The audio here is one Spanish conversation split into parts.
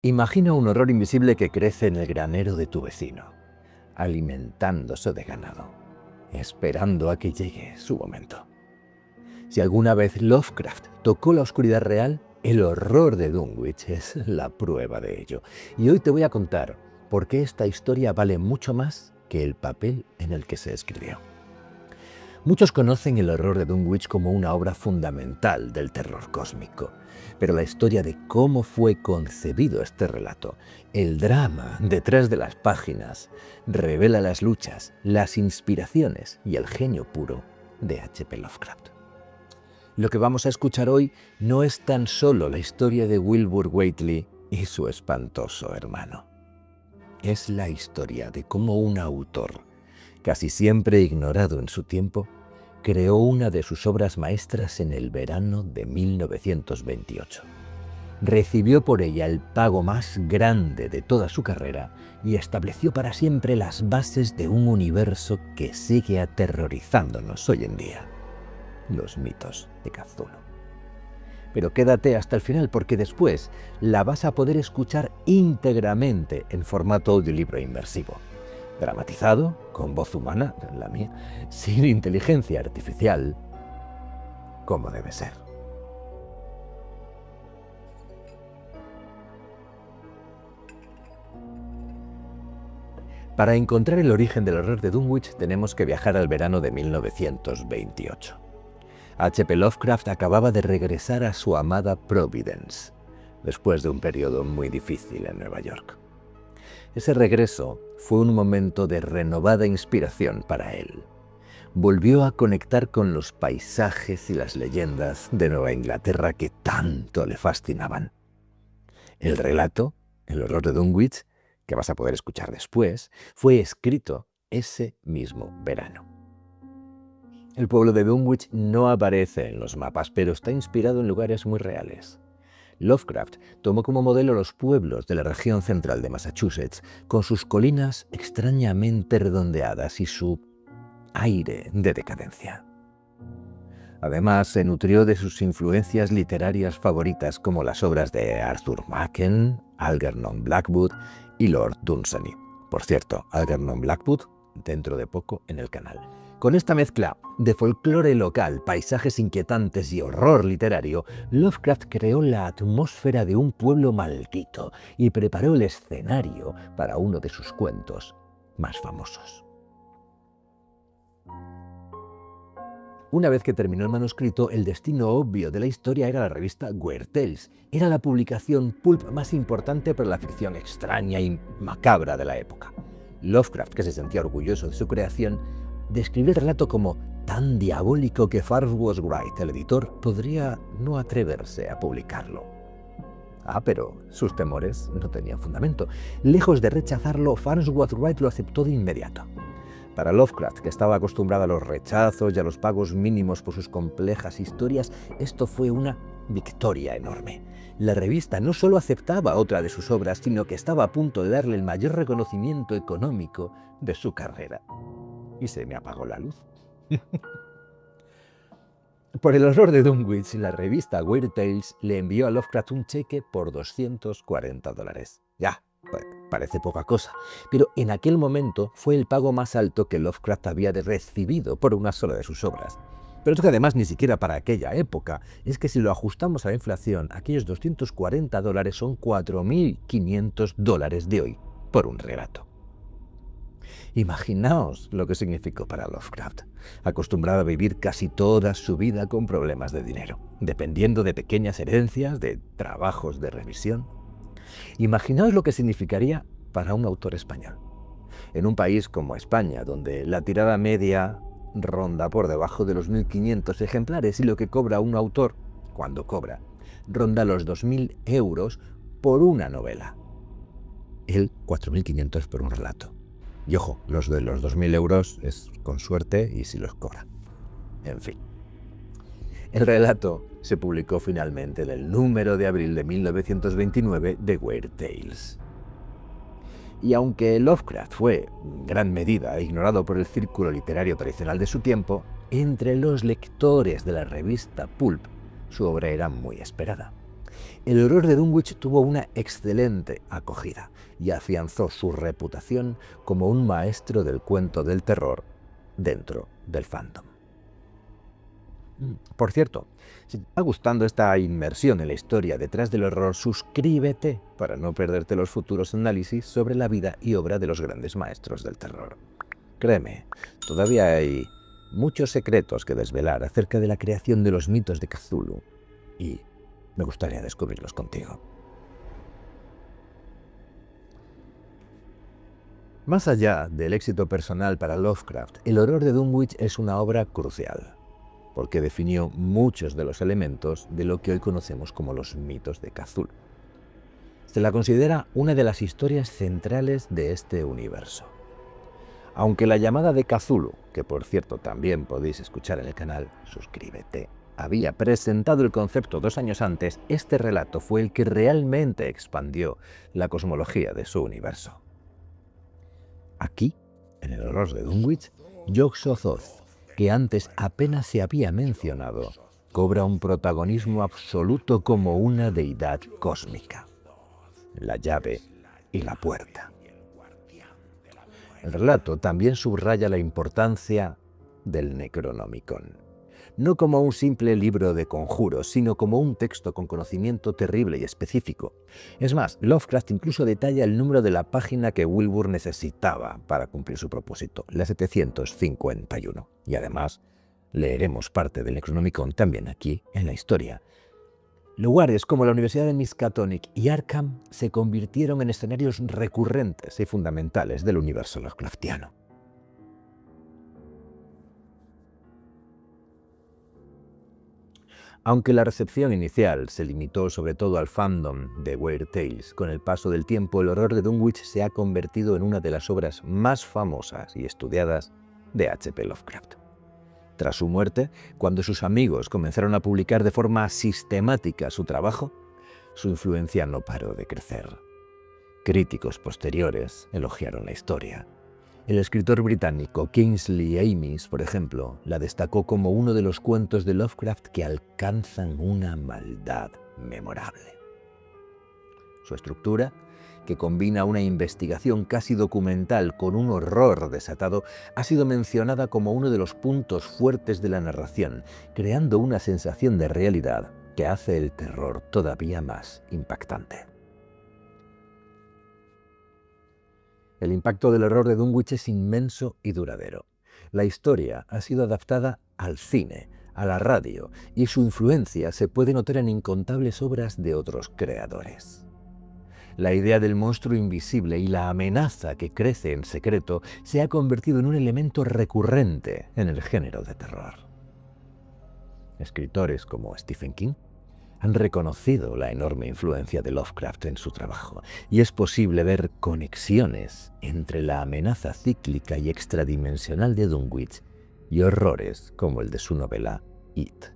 Imagina un horror invisible que crece en el granero de tu vecino, alimentándose de ganado, esperando a que llegue su momento. Si alguna vez Lovecraft tocó la oscuridad real, el horror de Dunwich es la prueba de ello. Y hoy te voy a contar por qué esta historia vale mucho más que el papel en el que se escribió. Muchos conocen El horror de Dunwich como una obra fundamental del terror cósmico, pero la historia de cómo fue concebido este relato, el drama detrás de las páginas, revela las luchas, las inspiraciones y el genio puro de H.P. Lovecraft. Lo que vamos a escuchar hoy no es tan solo la historia de Wilbur Whateley y su espantoso hermano. Es la historia de cómo un autor, casi siempre ignorado en su tiempo, creó una de sus obras maestras en el verano de 1928. Recibió por ella el pago más grande de toda su carrera y estableció para siempre las bases de un universo que sigue aterrorizándonos hoy en día: los mitos de Cthulhu. Pero quédate hasta el final porque después la vas a poder escuchar íntegramente en formato audiolibro inmersivo, dramatizado, con voz humana, la mía, sin inteligencia artificial, como debe ser. Para encontrar el origen del horror de Dunwich tenemos que viajar al verano de 1928. H.P. Lovecraft acababa de regresar a su amada Providence, después de un periodo muy difícil en Nueva York. Ese regreso fue un momento de renovada inspiración para él. Volvió a conectar con los paisajes y las leyendas de Nueva Inglaterra que tanto le fascinaban. El relato, El horror de Dunwich, que vas a poder escuchar después, fue escrito ese mismo verano. El pueblo de Dunwich no aparece en los mapas, pero está inspirado en lugares muy reales. Lovecraft tomó como modelo los pueblos de la región central de Massachusetts, con sus colinas extrañamente redondeadas y su aire de decadencia. Además, se nutrió de sus influencias literarias favoritas como las obras de Arthur Machen, Algernon Blackwood y Lord Dunsany. Por cierto, Algernon Blackwood dentro de poco en el canal. Con esta mezcla de folclore local, paisajes inquietantes y horror literario, Lovecraft creó la atmósfera de un pueblo maldito y preparó el escenario para uno de sus cuentos más famosos. Una vez que terminó el manuscrito, el destino obvio de la historia era la revista Weird Tales. Era la publicación pulp más importante para la ficción extraña y macabra de la época. Lovecraft, que se sentía orgulloso de su creación, describió el relato como tan diabólico que Farnsworth Wright, el editor, podría no atreverse a publicarlo. Pero sus temores no tenían fundamento. Lejos de rechazarlo, Farnsworth Wright lo aceptó de inmediato. Para Lovecraft, que estaba acostumbrado a los rechazos y a los pagos mínimos por sus complejas historias, esto fue una victoria enorme. La revista no solo aceptaba otra de sus obras, sino que estaba a punto de darle el mayor reconocimiento económico de su carrera. Y se me apagó la luz. Por El horror de Dunwich, la revista Weird Tales le envió a Lovecraft un cheque por $240. Ya, parece poca cosa, pero en aquel momento fue el pago más alto que Lovecraft había recibido por una sola de sus obras. Pero es que además ni siquiera para aquella época, es que si lo ajustamos a la inflación, aquellos $240 son $4.500 de hoy por un relato. Imaginaos lo que significó para Lovecraft, acostumbrado a vivir casi toda su vida con problemas de dinero, dependiendo de pequeñas herencias, de trabajos de revisión. Imaginaos lo que significaría para un autor español. En un país como España, donde la tirada media ronda por debajo de los 1.500 ejemplares y lo que cobra un autor, cuando cobra, ronda los 2.000 euros por una novela. Él, 4.500 por un relato. Y ojo, los de los 2.000 euros es con suerte y si los cobra. En fin. El relato se publicó finalmente en el número de abril de 1929 de Weird Tales. Y aunque Lovecraft fue, en gran medida, ignorado por el círculo literario tradicional de su tiempo, entre los lectores de la revista pulp, su obra era muy esperada. El horror de Dunwich tuvo una excelente acogida y afianzó su reputación como un maestro del cuento del terror dentro del fandom. Por cierto, si te está gustando esta inmersión en la historia detrás del horror, suscríbete para no perderte los futuros análisis sobre la vida y obra de los grandes maestros del terror. Créeme, todavía hay muchos secretos que desvelar acerca de la creación de los mitos de Cthulhu y me gustaría descubrirlos contigo. Más allá del éxito personal para Lovecraft, el horror de Dunwich es una obra crucial, porque definió muchos de los elementos de lo que hoy conocemos como los mitos de Cthulhu. Se la considera una de las historias centrales de este universo. Aunque la llamada de Cthulhu, que por cierto también podéis escuchar en el canal, suscríbete, había presentado el concepto 2 años antes, este relato fue el que realmente expandió la cosmología de su universo. Aquí, en el horror de Dunwich, Yog-Sothoth, que antes apenas se había mencionado, cobra un protagonismo absoluto como una deidad cósmica, la llave y la puerta. El relato también subraya la importancia del Necronomicon, no como un simple libro de conjuros, sino como un texto con conocimiento terrible y específico. Es más, Lovecraft incluso detalla el número de la página que Wilbur necesitaba para cumplir su propósito, la 751. Y además, leeremos parte del Necronomicon también aquí en la historia. Lugares como la Universidad de Miskatonic y Arkham se convirtieron en escenarios recurrentes y fundamentales del universo Lovecraftiano. Aunque la recepción inicial se limitó sobre todo al fandom de Weird Tales, con el paso del tiempo el horror de Dunwich se ha convertido en una de las obras más famosas y estudiadas de H.P. Lovecraft. Tras su muerte, cuando sus amigos comenzaron a publicar de forma sistemática su trabajo, su influencia no paró de crecer. Críticos posteriores elogiaron la historia. El escritor británico Kingsley Amis, por ejemplo, la destacó como uno de los cuentos de Lovecraft que alcanzan una maldad memorable. Su estructura, que combina una investigación casi documental con un horror desatado, ha sido mencionada como uno de los puntos fuertes de la narración, creando una sensación de realidad que hace el terror todavía más impactante. El impacto del horror de Dunwich es inmenso y duradero. La historia ha sido adaptada al cine, a la radio, y su influencia se puede notar en incontables obras de otros creadores. La idea del monstruo invisible y la amenaza que crece en secreto se ha convertido en un elemento recurrente en el género de terror. Escritores como Stephen King han reconocido la enorme influencia de Lovecraft en su trabajo, y es posible ver conexiones entre la amenaza cíclica y extradimensional de Dunwich y horrores como el de su novela It.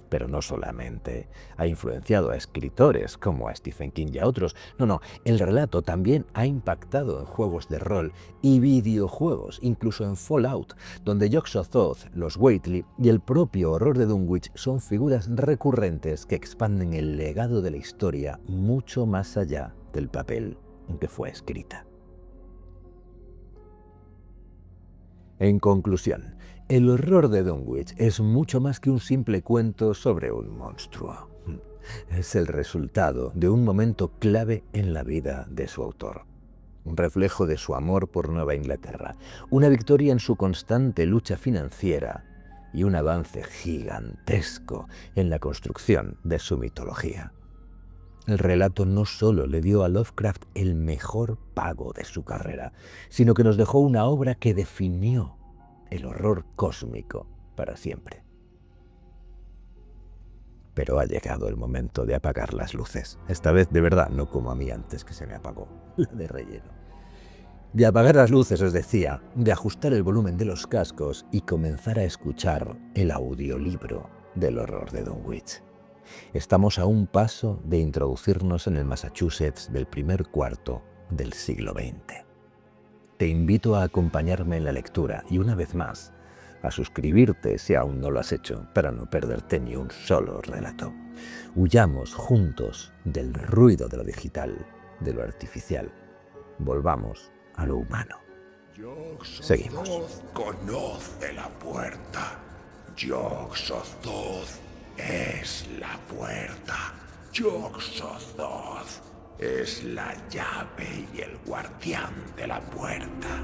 Pero no solamente ha influenciado a escritores como a Stephen King y a otros, no, el relato también ha impactado en juegos de rol y videojuegos, incluso en Fallout, donde Yog-Sothoth, los Whately y el propio horror de Dunwich son figuras recurrentes que expanden el legado de la historia mucho más allá del papel en que fue escrita. En conclusión, el horror de Dunwich es mucho más que un simple cuento sobre un monstruo. Es el resultado de un momento clave en la vida de su autor. Un reflejo de su amor por Nueva Inglaterra, una victoria en su constante lucha financiera y un avance gigantesco en la construcción de su mitología. El relato no solo le dio a Lovecraft el mejor pago de su carrera, sino que nos dejó una obra que definió el horror cósmico para siempre. Pero ha llegado el momento de apagar las luces. Esta vez de verdad, no como a mí antes que se me apagó la de relleno. De apagar las luces, os decía, de ajustar el volumen de los cascos y comenzar a escuchar el audiolibro del horror de Dunwich. Estamos a un paso de introducirnos en el Massachusetts del primer cuarto del siglo XX. Te invito a acompañarme en la lectura y una vez más, a suscribirte si aún no lo has hecho, para no perderte ni un solo relato. Huyamos juntos del ruido de lo digital, de lo artificial. Volvamos a lo humano. Seguimos. Conoce la puerta. Yog-Sothoth es la puerta. Yog-Sothoth es la llave y el guardián de la puerta.